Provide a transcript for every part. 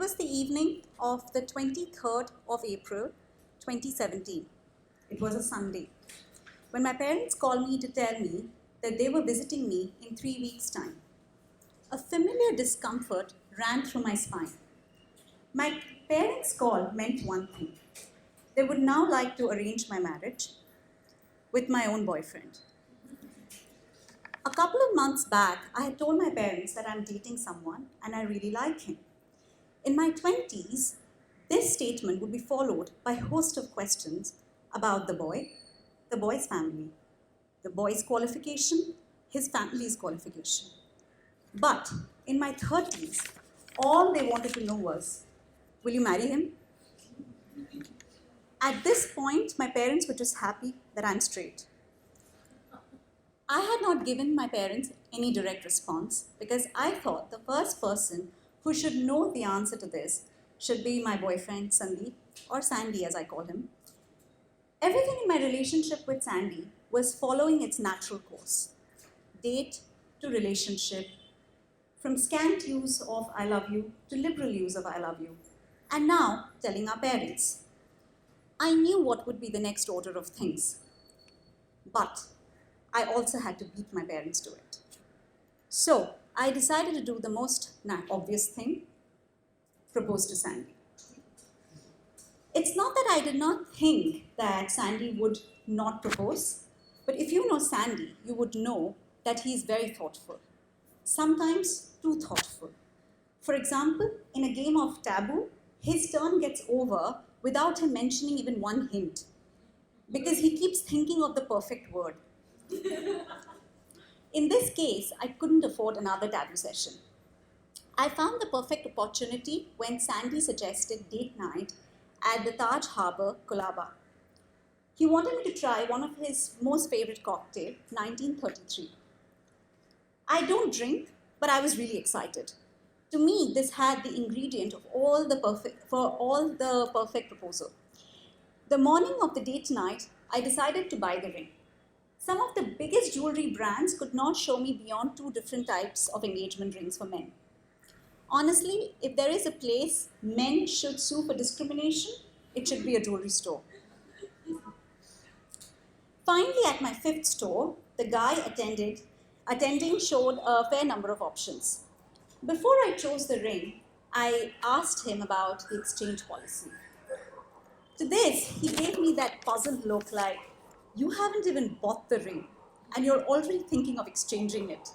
was the evening of the 23rd of April, 2017. It was a Sunday, when my parents called me to tell me that they were visiting me in 3 weeks' time. A familiar discomfort ran through my spine. My parents' call meant one thing. They would now like to arrange my marriage with my own boyfriend. A couple of months back, I had told my parents that I'm dating someone and I really like him. In my 20s, this statement would be followed by a host of questions about the boy's family, the boy's qualification, his family's qualification. But in my 30s, all they wanted to know was, will you marry him? At this point, my parents were just happy that I'm straight. I had not given my parents any direct response because I thought the first person who should know the answer to this should be my boyfriend Sandeep, or Sandy as I call him. Everything in my relationship with Sandy was following its natural course. Date to relationship, from scant use of I love you to liberal use of I love you, and now telling our parents. I knew what would be the next order of things, but I also had to beat my parents to it. So I decided to do the most obvious thing, propose to Sandy. It's not that I did not think that Sandy would not propose, but if you know Sandy, you would know that he is very thoughtful, sometimes too thoughtful. For example, in a game of Taboo, his turn gets over without him mentioning even one hint, because he keeps thinking of the perfect word. In this case, I couldn't afford another taboo session. I found the perfect opportunity when Sandy suggested date night at the Taj Harbour, Colaba. He wanted me to try one of his most favorite cocktail, 1933. I don't drink, but I was really excited. To me, this had the ingredient of all the perfect proposal. The morning of the date night, I decided to buy the ring. Some of the biggest jewelry brands could not show me beyond 2 different types of engagement rings for men. Honestly, if there is a place men should sue for discrimination, it should be a jewelry store. Finally, at my 5th store, the guy attending showed a fair number of options. Before I chose the ring, I asked him about the exchange policy. To this, he gave me that puzzled look like, you haven't even bought the ring, and you're already thinking of exchanging it.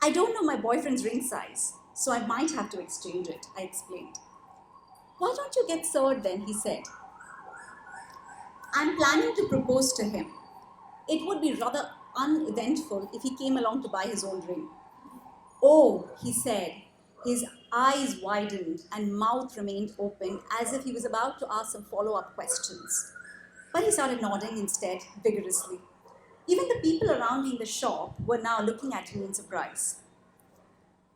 I don't know my boyfriend's ring size, so I might have to exchange it, I explained. Why don't you get served then, he said. I'm planning to propose to him. It would be rather uneventful if he came along to buy his own ring. Oh, he said. His eyes widened and mouth remained open as if he was about to ask some follow-up questions. But he started nodding instead, vigorously. Even the people around me in the shop were now looking at me in surprise.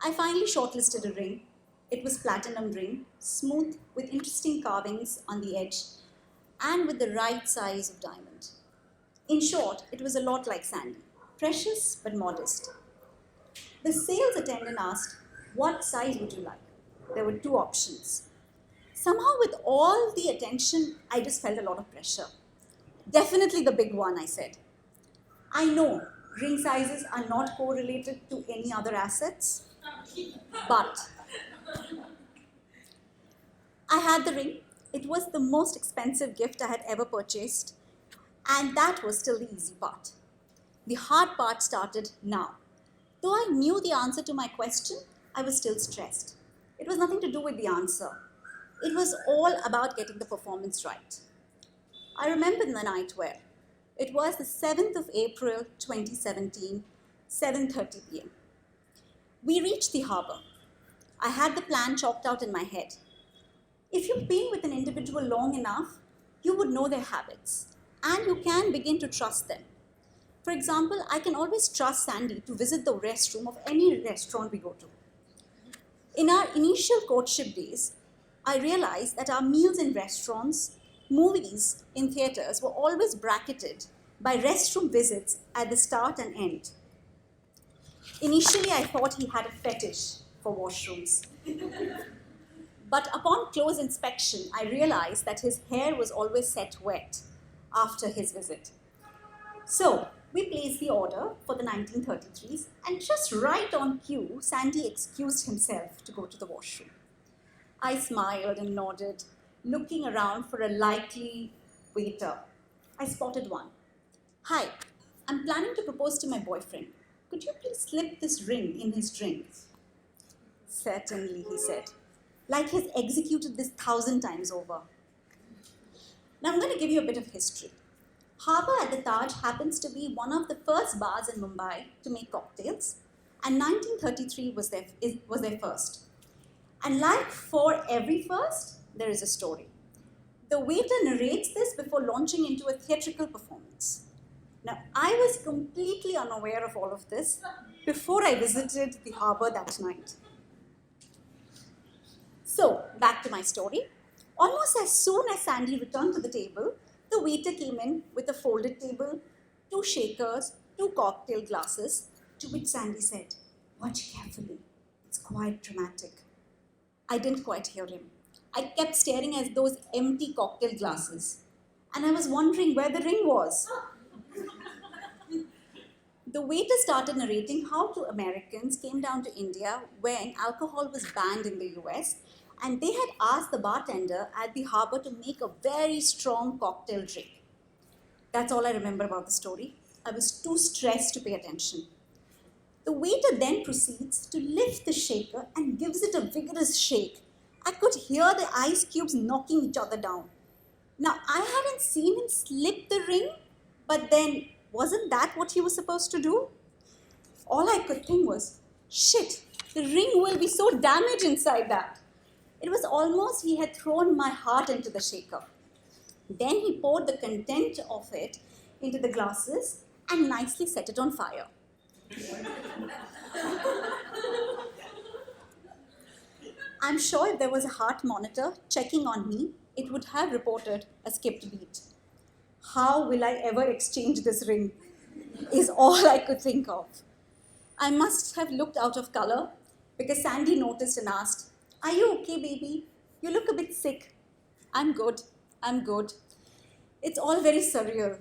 I finally shortlisted a ring. It was platinum ring, smooth with interesting carvings on the edge, and with the right size of diamond. In short, it was a lot like Sandy, precious but modest. The sales attendant asked, what size would you like? There were 2 options. Somehow with all the attention, I just felt a lot of pressure. Definitely the big one, I said. I know ring sizes are not correlated to any other assets, but I had the ring. It was the most expensive gift I had ever purchased, and that was still the easy part. The hard part started now. Though I knew the answer to my question, I was still stressed. It was nothing to do with the answer. It was all about getting the performance right. I remember the night where it was the 7th of April, 2017, 7:30 p.m. We reached the harbour. I had the plan chalked out in my head. If you've been with an individual long enough, you would know their habits, and you can begin to trust them. For example, I can always trust Sandy to visit the restroom of any restaurant we go to. In our initial courtship days, I realized that our meals in restaurants, movies in theaters were always bracketed by restroom visits at the start and end. Initially, I thought he had a fetish for washrooms. But upon close inspection, I realized that his hair was always set wet after his visit. So, we placed the order for the 1933s, and just right on cue, Sandy excused himself to go to the washroom. I smiled and nodded, looking around for a likely waiter. I spotted one. Hi, I'm planning to propose to my boyfriend. Could you please slip this ring in his drink? Certainly, he said, like he's executed this 1,000 times over. Now I'm going to give you a bit of history. Harbour at the Taj happens to be one of the first bars in Mumbai to make cocktails, and 1933 was their first. And like for every first, there is a story. The waiter narrates this before launching into a theatrical performance. Now, I was completely unaware of all of this before I visited the harbour that night. So, back to my story. Almost as soon as Sandy returned to the table, the waiter came in with a folded table, 2 shakers, 2 cocktail glasses, to which Sandy said, "Watch carefully, it's quite dramatic." I didn't quite hear him. I kept staring at those empty cocktail glasses, and I was wondering where the ring was. The waiter started narrating how 2 Americans came down to India when alcohol was banned in the US, and they had asked the bartender at the harbour to make a very strong cocktail drink. That's all I remember about the story. I was too stressed to pay attention. The waiter then proceeds to lift the shaker and gives it a vigorous shake. I could hear the ice cubes knocking each other down. Now, I hadn't seen him slip the ring, but then, wasn't that what he was supposed to do? All I could think was, shit, the ring will be so damaged inside that. It was almost he had thrown my heart into the shaker. Then he poured the content of it into the glasses and nicely set it on fire. I'm sure if there was a heart monitor checking on me, it would have reported a skipped beat. How will I ever exchange this ring? Is all I could think of. I must have looked out of color because Sandy noticed and asked, "Are you okay, baby? You look a bit sick." I'm good. It's all very surreal.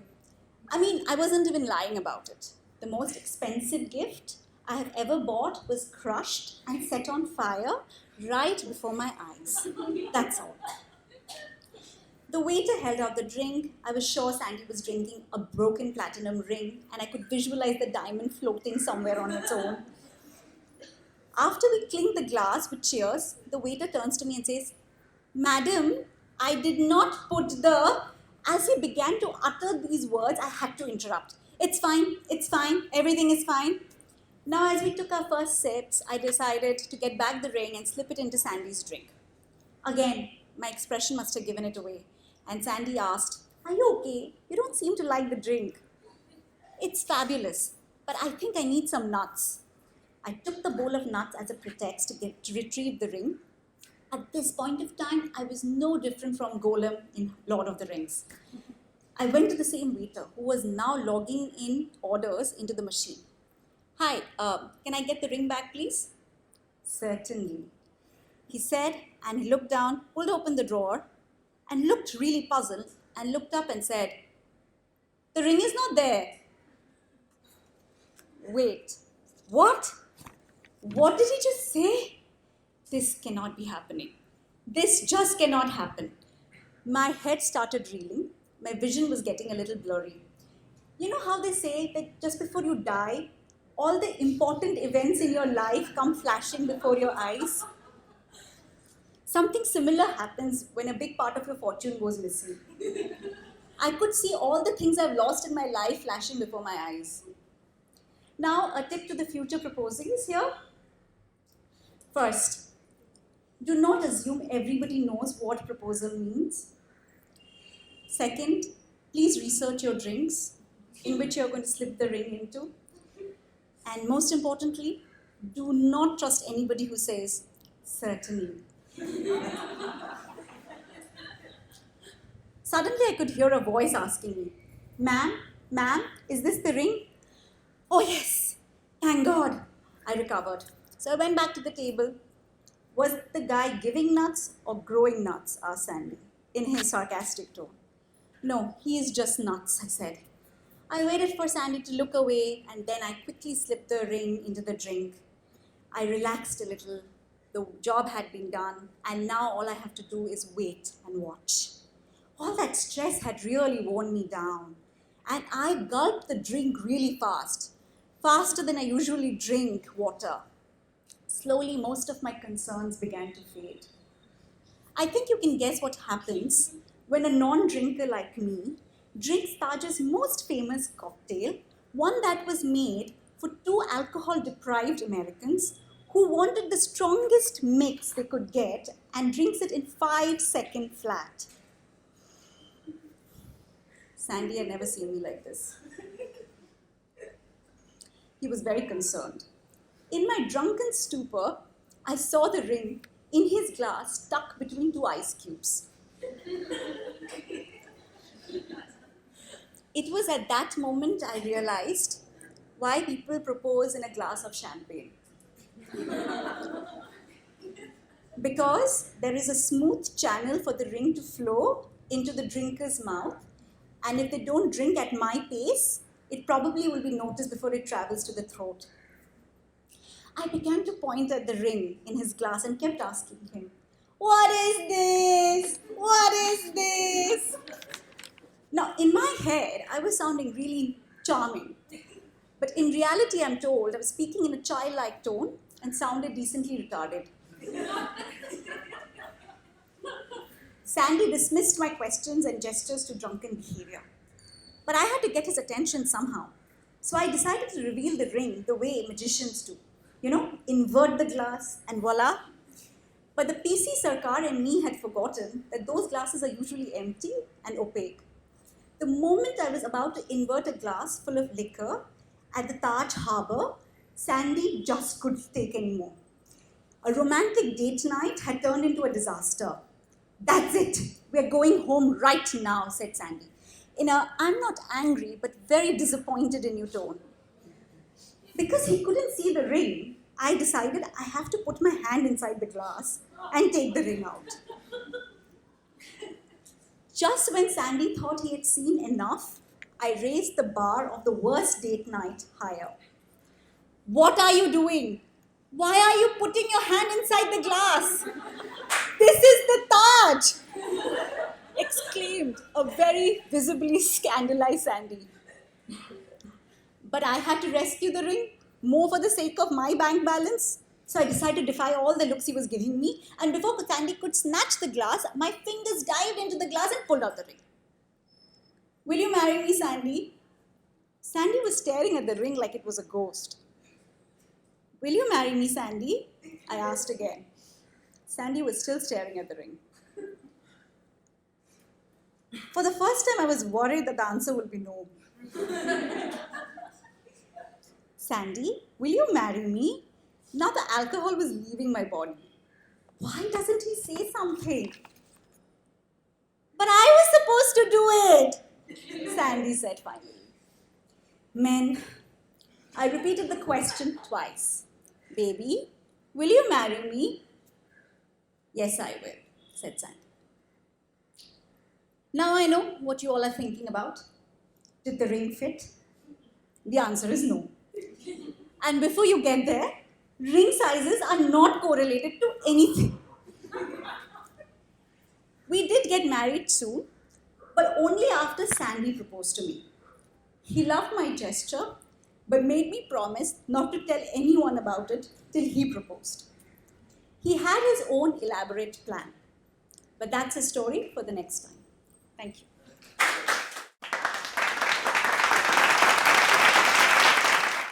I wasn't even lying about it. The most expensive gift I have ever bought was crushed and set on fire right before my eyes. That's all. The waiter held out the drink. I was sure Sandy was drinking a broken platinum ring, and I could visualize the diamond floating somewhere on its own. After we clink the glass with cheers, the waiter turns to me and says, "Madam, I did not put the..." As he began to utter these words, I had to interrupt. It's fine, everything is fine." Now, as we took our first sips, I decided to get back the ring and slip it into Sandy's drink. Again, my expression must have given it away. And Sandy asked, "Are you okay? You don't seem to like the drink." "It's fabulous, but I think I need some nuts." I took the bowl of nuts as a pretext to retrieve the ring. At this point of time, I was no different from Golem in Lord of the Rings. I went to the same waiter, who was now logging in orders into the machine. "Hi, can I get the ring back, please?" "Certainly," he said, and he looked down, pulled open the drawer, and looked really puzzled, and looked up and said, "The ring is not there." Wait, what? What did he just say? This cannot be happening. This just cannot happen. My head started reeling. My vision was getting a little blurry. You know how they say that just before you die, all the important events in your life come flashing before your eyes? Something similar happens when a big part of your fortune goes missing. I could see all the things I've lost in my life flashing before my eyes. Now, a tip to the future proposees here. First, do not assume everybody knows what proposal means. Second, please research your drinks in which you're going to slip the ring into. And most importantly, do not trust anybody who says, "Certainly." Suddenly, I could hear a voice asking me, Ma'am, is this the ring?" "Oh yes, thank God," I recovered. So I went back to the table. Was the guy giving nuts or growing nuts? Asked Sandy, in his sarcastic tone. No, he is just nuts, I said. I waited for Sandy to look away, and then I quickly slipped the ring into the drink. I relaxed a little. The job had been done, and now all I have to do is wait and watch. All that stress had really worn me down, and I gulped the drink really fast, faster than I usually drink water. Slowly, most of my concerns began to fade. I think you can guess what happens when a non-drinker like me drinks Taj's most famous cocktail, one that was made for two alcohol-deprived Americans who wanted the strongest mix they could get and drinks it in 5 seconds flat. Sandy had never seen me like this. He was very concerned. In my drunken stupor, I saw the ring in his glass stuck between 2 ice cubes. It was at that moment I realized why people propose in a glass of champagne. Because there is a smooth channel for the ring to flow into the drinker's mouth, and if they don't drink at my pace, it probably will be noticed before it travels to the throat. I began to point at the ring in his glass and kept asking him, "What is this? What is this?" Now, in my head, I was sounding really charming. But in reality, I'm told, I was speaking in a childlike tone and sounded decently retarded. Sandy dismissed my questions and gestures to drunken behavior. But I had to get his attention somehow. So I decided to reveal the ring the way magicians do. Invert the glass and voila. But the PC Sarkar and me had forgotten that those glasses are usually empty and opaque. The moment I was about to invert a glass full of liquor at the Taj Harbour, Sandy just couldn't take any more. A romantic date night had turned into a disaster. "That's it. We're going home right now," said Sandy, in a "I'm not angry but very disappointed in you" tone. Because he couldn't see the ring, I decided I have to put my hand inside the glass and take the ring out. Just when Sandy thought he had seen enough, I raised the bar of the worst date night higher. "What are you doing? Why are you putting your hand inside the glass? This is the Taj!" exclaimed a very visibly scandalized Sandy. But I had to rescue the ring, more for the sake of my bank balance. So I decided to defy all the looks he was giving me, and before Sandy could snatch the glass, my fingers dived into the glass and pulled out the ring. "Will you marry me, Sandy?" Sandy was staring at the ring like it was a ghost. "Will you marry me, Sandy?" I asked again. Sandy was still staring at the ring. For the first time, I was worried that the answer would be no. "Sandy, will you marry me?" Now the alcohol was leaving my body. Why doesn't he say something? "But I was supposed to do it," Sandy said finally. "Men," I repeated the question twice. "Baby, will you marry me?" "Yes, I will," said Sandy. Now I know what you all are thinking about. Did the ring fit? The answer is no. And before you get there, ring sizes are not correlated to anything. We did get married soon, but only after Sandy proposed to me. He loved my gesture, but made me promise not to tell anyone about it till he proposed. He had his own elaborate plan, but that's a story for the next time. Thank you.